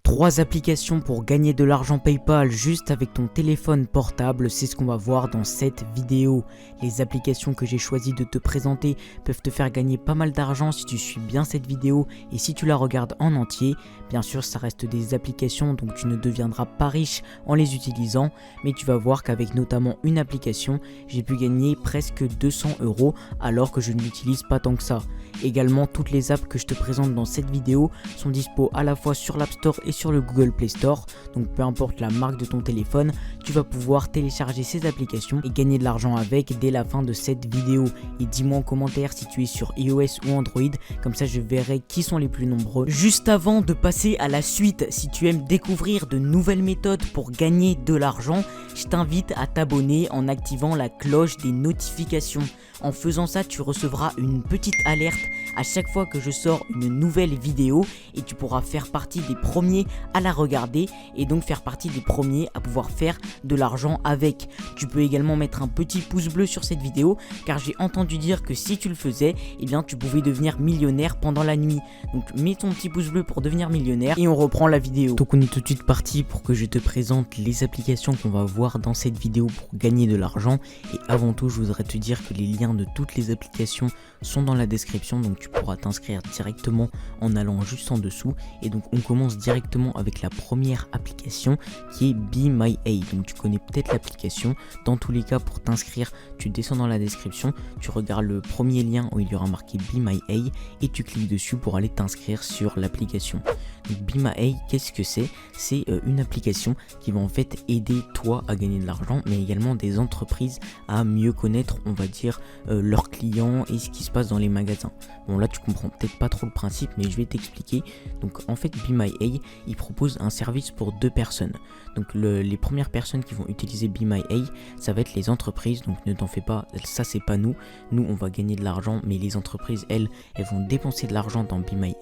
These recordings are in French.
3 applications pour gagner de l'argent PayPal juste avec ton téléphone portable, c'est ce qu'on va voir dans cette vidéo. Les applications que j'ai choisi de te présenter peuvent te faire gagner pas mal d'argent si tu suis bien cette vidéo et si tu la regardes en entier. Bien sûr, ça reste des applications donc tu ne deviendras pas riche en les utilisant, mais tu vas voir qu'avec notamment une application, j'ai pu gagner presque 200 € alors que je ne l'utilise pas tant que ça. Également, toutes les apps que je te présente dans cette vidéo sont dispo à la fois sur l'App Store et sur le Google Play Store, donc peu importe la marque de ton téléphone, tu vas pouvoir télécharger ces applications et gagner de l'argent avec dès la fin de cette vidéo. Et dis-moi en commentaire si tu es sur iOS ou Android, comme ça je verrai qui sont les plus nombreux. Juste avant de passer à la suite, si tu aimes découvrir de nouvelles méthodes pour gagner de l'argent, je t'invite à t'abonner en activant la cloche des notifications. En faisant ça, tu recevras une petite alerte à chaque fois que je sors une nouvelle vidéo et tu pourras faire partie des premiers à la regarder et donc faire partie des premiers à pouvoir faire de l'argent avec. Tu peux également mettre un petit pouce bleu sur cette vidéo car j'ai entendu dire que si tu le faisais, eh bien tu pouvais devenir millionnaire pendant la nuit. Donc mets ton petit pouce bleu pour devenir millionnaire et on reprend la vidéo. Donc on est tout de suite parti pour que je te présente les applications qu'on va voir dans cette vidéo pour gagner de l'argent. Et avant tout, je voudrais te dire que les liens de toutes les applications sont dans la description, donc tu pourras t'inscrire directement en allant juste en dessous. Et donc on commence directement avec la première application qui est BeMyA. Donc tu connais peut-être l'application. Dans tous les cas, pour t'inscrire, tu descends dans la description, tu regardes le premier lien où il y aura marqué BeMyA et tu cliques dessus pour aller t'inscrire sur l'application. Donc BeMyA, qu'est-ce que c'est? C'est une application qui va en fait aider toi à gagner de l'argent, mais également des entreprises à mieux connaître, on va dire, leurs clients et ce qui se passe dans les magasins. Bon, là tu comprends peut-être pas trop le principe, mais je vais t'expliquer. Donc en fait, BeMyA, il propose un service pour deux personnes. Donc les premières personnes qui vont utiliser BeMyA, ça va être les entreprises. Donc ne t'en fais pas, ça c'est pas nous. Nous on va gagner de l'argent, mais les entreprises elles vont dépenser de l'argent dans BeMyA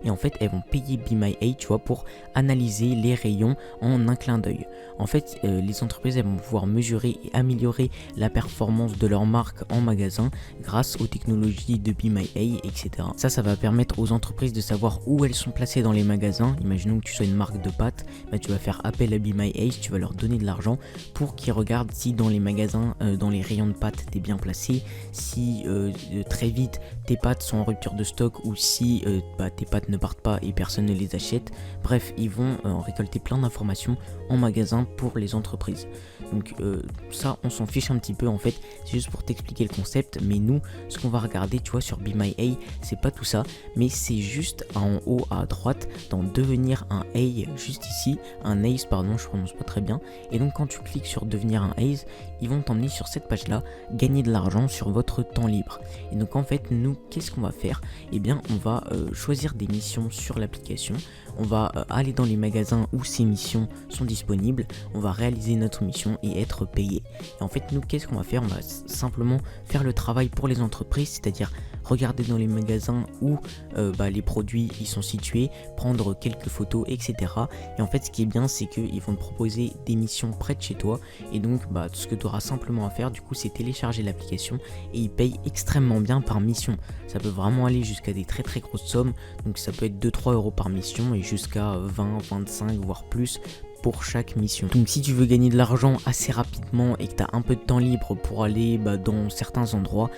et en fait elles vont payer BeMyA, tu vois, pour analyser les rayons en un clin d'œil. En fait, les entreprises elles vont pouvoir mesurer et améliorer la performance de leur marque en magasin grâce aux technologies de BeMyA, etc. Ça va permettre aux entreprises de savoir où elles sont placées dans les magasins. Imaginons que tu sois une marque de pâtes, bah, tu vas faire appel à BeMyA, tu vas leur donner de l'argent pour qu'ils regardent si dans les magasins, dans les rayons de pâtes, tu es bien placé, si très vite tes pâtes sont en rupture de stock ou si tes pâtes ne partent pas et personne ne les achète. Bref, ils vont récolter plein d'informations en magasin pour les entreprises. Donc ça, on s'en fiche un petit peu en fait, c'est juste pour t'expliquer le concept. Mais nous, ce qu'on va regarder, tu vois, sur BeMyA, c'est pas tout ça, mais c'est juste en haut à droite, dans devenir un A, juste ici, un Ace, pardon, je prononce pas très bien. Et donc quand tu cliques sur devenir un Ace, ils vont t'emmener sur cette page là, gagner de l'argent sur votre temps libre. Et donc en fait, nous, qu'est-ce qu'on va faire? Eh bien, on va choisir des missions sur l'application, on va aller dans les magasins où ces missions sont disponibles, on va réaliser notre mission et être payé. Et en fait, nous, qu'est-ce qu'on va faire? On va simplement faire le travail pour les entreprises, c'est-à-dire regarder dans les magasins où les produits ils sont situés, prendre quelques photos, etc. Et en fait, ce qui est bien, c'est qu'ils vont te proposer des missions près de chez toi. Et donc, ce que tu auras simplement à faire, du coup, c'est télécharger l'application et ils payent extrêmement bien par mission. Ça peut vraiment aller jusqu'à des très très grosses sommes. Donc, ça peut être 2-3 € par mission et jusqu'à 20, 25, voire plus pour chaque mission. Donc si tu veux gagner de l'argent assez rapidement et que tu as un peu de temps libre pour aller dans certains endroits,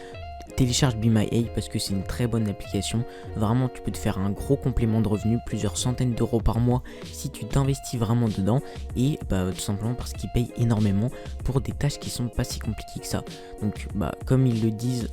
télécharge BeMyA parce que c'est une très bonne application. Vraiment, tu peux te faire un gros complément de revenus, plusieurs centaines d'euros par mois si tu t'investis vraiment dedans. Et tout simplement parce qu'ils payent énormément pour des tâches qui sont pas si compliquées que ça. Donc comme ils le disent,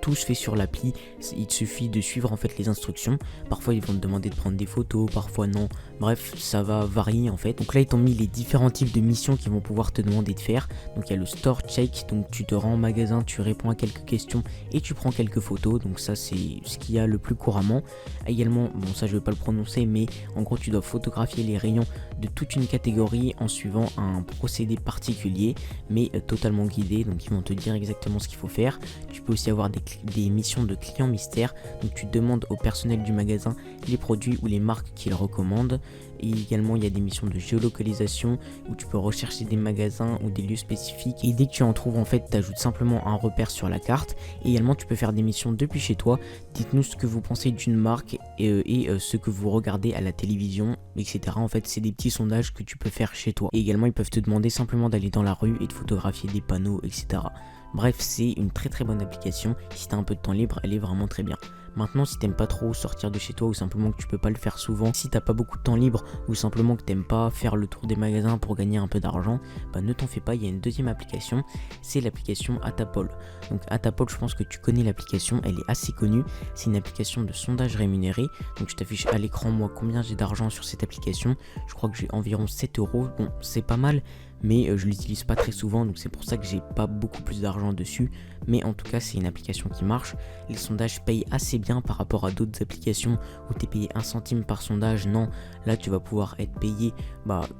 tout se fait sur l'appli. Il te suffit de suivre en fait les instructions. Parfois ils vont te demander de prendre des photos, parfois non. Bref, ça va varier en fait. Donc là ils t'ont mis les différents types de missions qu'ils vont pouvoir te demander de faire. Donc il y a le store check, donc tu te rends en magasin, tu réponds à quelques questions et tu prends quelques photos. Donc ça c'est ce qu'il y a le plus couramment. Également, bon ça je vais pas le prononcer, mais en gros tu dois photographier les rayons de toute une catégorie en suivant un procédé particulier, mais totalement guidé. Donc ils vont te dire exactement ce qu'il faut faire. Tu peux aussi avoir des missions de clients mystères. Donc tu demandes au personnel du magasin les produits ou les marques qu'ils recommandent. Et également il y a des missions de géolocalisation où tu peux rechercher des magasins ou des lieux spécifiques, et dès que tu en trouves en fait tu ajoutes simplement un repère sur la carte. Et également tu peux faire des missions depuis chez toi. Dites-nous ce que vous pensez d'une marque et ce que vous regardez à la télévision, etc. En fait c'est des petits sondages que tu peux faire chez toi. Et également ils peuvent te demander simplement d'aller dans la rue et de photographier des panneaux, etc. Bref, c'est une très bonne application. Si tu as un peu de temps libre, elle est vraiment très bien. Maintenant, si t'aimes pas trop sortir de chez toi, ou simplement que tu peux pas le faire souvent, si t'as pas beaucoup de temps libre, ou simplement que t'aimes pas faire le tour des magasins pour gagner un peu d'argent, bah ne t'en fais pas, il y a une deuxième application, c'est l'application Atapol. Donc Atapol, je pense que tu connais l'application, elle est assez connue, c'est une application de sondage rémunéré. Donc je t'affiche à l'écran moi combien j'ai d'argent sur cette application, je crois que j'ai environ 7 euros, bon c'est pas mal, mais je l'utilise pas très souvent, donc c'est pour ça que j'ai pas beaucoup plus d'argent dessus. Mais en tout cas c'est une application qui marche. Les sondages payent assez bien par rapport à d'autres applications où tu es payé 1 centime par sondage. Non, là tu vas pouvoir être payé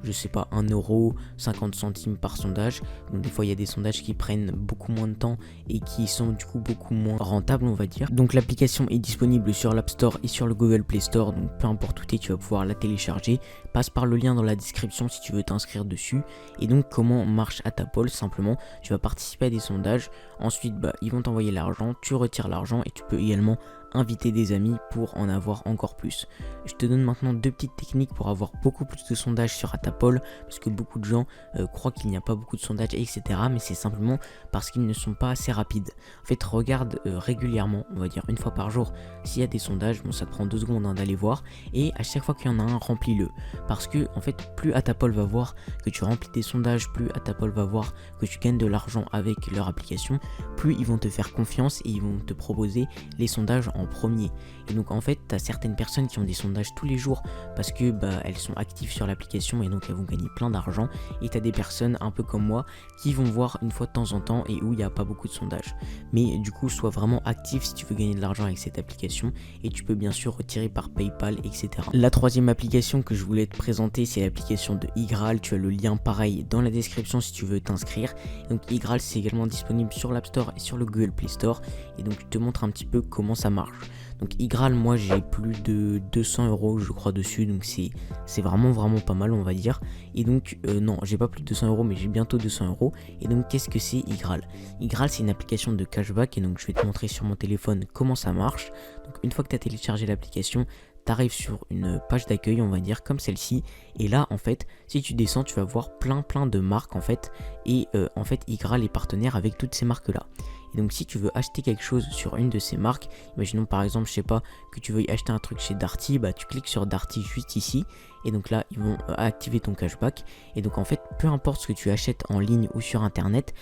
je sais pas 1 euro, 50 centimes par sondage. Donc des fois il y a des sondages qui prennent beaucoup moins de temps et qui sont du coup beaucoup moins rentables, on va dire. Donc l'application est disponible sur l'App Store et sur le Google Play Store, donc peu importe où tu es, tu vas pouvoir la télécharger. Passe par le lien dans la description si tu veux t'inscrire dessus. Et donc comment marche Atapol? Simplement tu vas participer à des sondages, ensuite ils vont t'envoyer l'argent, tu retires l'argent et tu peux également inviter des amis pour en avoir encore plus. Je te donne maintenant 2 petites techniques pour avoir beaucoup plus de sondages sur Atapol, parce que beaucoup de gens croient qu'il n'y a pas beaucoup de sondages, etc. Mais c'est simplement parce qu'ils ne sont pas assez rapides. En fait, regarde régulièrement, on va dire 1 fois par jour, s'il y a des sondages. Bon, ça te prend 2 secondes d'aller voir, et à chaque fois qu'il y en a un, remplis-le. Parce que en fait, plus Atapol va voir que tu remplis des sondages, plus Atapol va voir que tu gagnes de l'argent avec leur application, plus ils vont te faire confiance et ils vont te proposer les sondages en premier. Et donc en fait tu as certaines personnes qui ont des sondages tous les jours parce que elles sont actives sur l'application et donc elles vont gagner plein d'argent, et tu as des personnes un peu comme moi qui vont voir 1 fois de temps en temps et où il n'y a pas beaucoup de sondages. Mais du coup sois vraiment actif si tu veux gagner de l'argent avec cette application, et tu peux bien sûr retirer par PayPal, etc. La 3e application que je voulais te présenter, c'est l'application de Igral. Tu as le lien pareil dans la description si tu veux t'inscrire. Donc Igral, c'est également disponible sur l'App Store et sur le Google Play Store, et donc je te montre un petit peu comment ça marche. Donc Igral, moi j'ai plus de 200 euros je crois dessus, donc c'est vraiment pas mal, on va dire. Et donc non, j'ai pas plus de 200 euros, mais j'ai bientôt 200 euros. Et donc qu'est-ce que c'est Igral? Igral, c'est une application de cashback, et donc je vais te montrer sur mon téléphone comment ça marche. Donc une fois que tu as téléchargé l'application, t'arrives sur une page d'accueil, on va dire comme celle-ci, et là en fait si tu descends tu vas voir plein de marques en fait, et en fait Igral est partenaire avec toutes ces marques là. Et donc si tu veux acheter quelque chose sur une de ces marques, imaginons par exemple, je sais pas, que tu veuilles acheter un truc chez Darty, tu cliques sur Darty juste ici, et donc là ils vont activer ton cashback. Et donc en fait peu importe ce que tu achètes en ligne ou sur internet,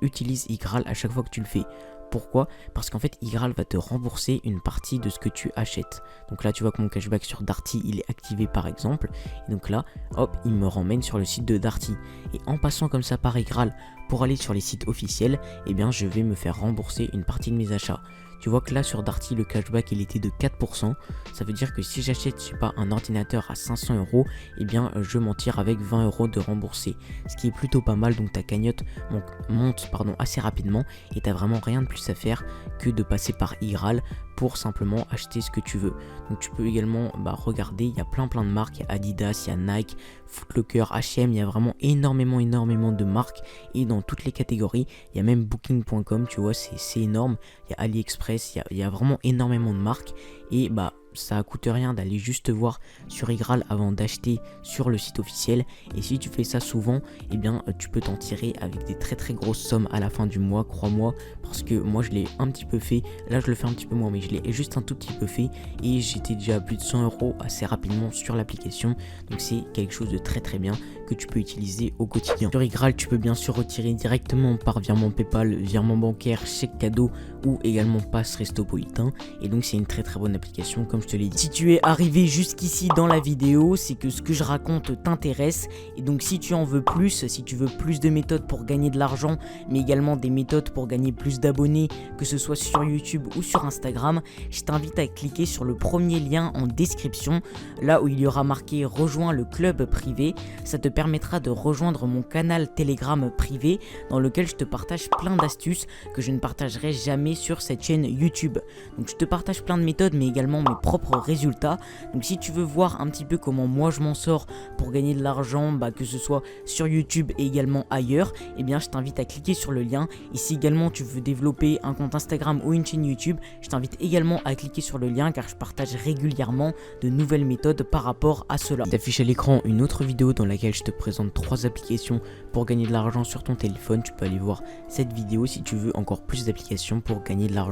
utilise Igral à chaque fois que tu le fais. Pourquoi? Parce qu'en fait Igral va te rembourser une partie de ce que tu achètes. Donc là tu vois que mon cashback sur Darty il est activé par exemple, et donc là hop il me ramène sur le site de Darty, et en passant comme ça par Igral pour aller sur les sites officiels, je vais me faire rembourser une partie de mes achats. Tu vois que là sur Darty le cashback il était de 4%, ça veut dire que si j'achète je sais pas un ordinateur à 500 euros, je m'en tire avec 20 euros de remboursé, ce qui est plutôt pas mal. Donc ta cagnotte monte assez rapidement, et t'as vraiment rien de plus à faire que de passer par Igral pour simplement acheter ce que tu veux. Donc tu peux également regarder, il y a plein de marques, il y a Adidas, il y a Nike, Foot Locker, H&M, il y a vraiment énormément de marques, et dans toutes les catégories. Il y a même Booking.com, tu vois, c'est énorme. Il y a AliExpress, il y a vraiment énormément de marques, et ça coûte rien d'aller juste voir sur Igral avant d'acheter sur le site officiel. Et si tu fais ça souvent, tu peux t'en tirer avec des très grosses sommes à la fin du mois, crois-moi, parce que moi je l'ai un petit peu fait. Là je le fais un petit peu moins, mais je l'ai juste un tout petit peu fait, et j'étais déjà à plus de 100 euros assez rapidement sur l'application. Donc c'est quelque chose de très bien que tu peux utiliser au quotidien. Sur Igral, tu peux bien sûr retirer directement par virement PayPal, virement bancaire, chèque cadeau ou également passe Restopolitain. Et donc c'est une très bonne application, comme je te l'ai dit. Si tu es arrivé jusqu'ici dans la vidéo, c'est que ce que je raconte t'intéresse, et donc si tu en veux plus, si tu veux plus de méthodes pour gagner de l'argent, mais également des méthodes pour gagner plus d'abonnés, que ce soit sur YouTube ou sur Instagram, je t'invite à cliquer sur le premier lien en description, là où il y aura marqué rejoins le club privé. Ça te permettra de rejoindre mon canal Telegram privé, dans lequel je te partage plein d'astuces que je ne partagerai jamais sur cette chaîne YouTube. Donc je te partage plein de méthodes, mais également mes propres propres résultats. Donc si tu veux voir un petit peu comment moi je m'en sors pour gagner de l'argent, que ce soit sur YouTube et également ailleurs, eh bien je t'invite à cliquer sur le lien. Et si également tu veux développer un compte Instagram ou une chaîne YouTube, je t'invite également à cliquer sur le lien car je partage régulièrement de nouvelles méthodes par rapport à cela. T'affiche à l'écran une autre vidéo dans laquelle je te présente 3 applications pour gagner de l'argent sur ton téléphone. Tu peux aller voir cette vidéo si tu veux encore plus d'applications pour gagner de l'argent.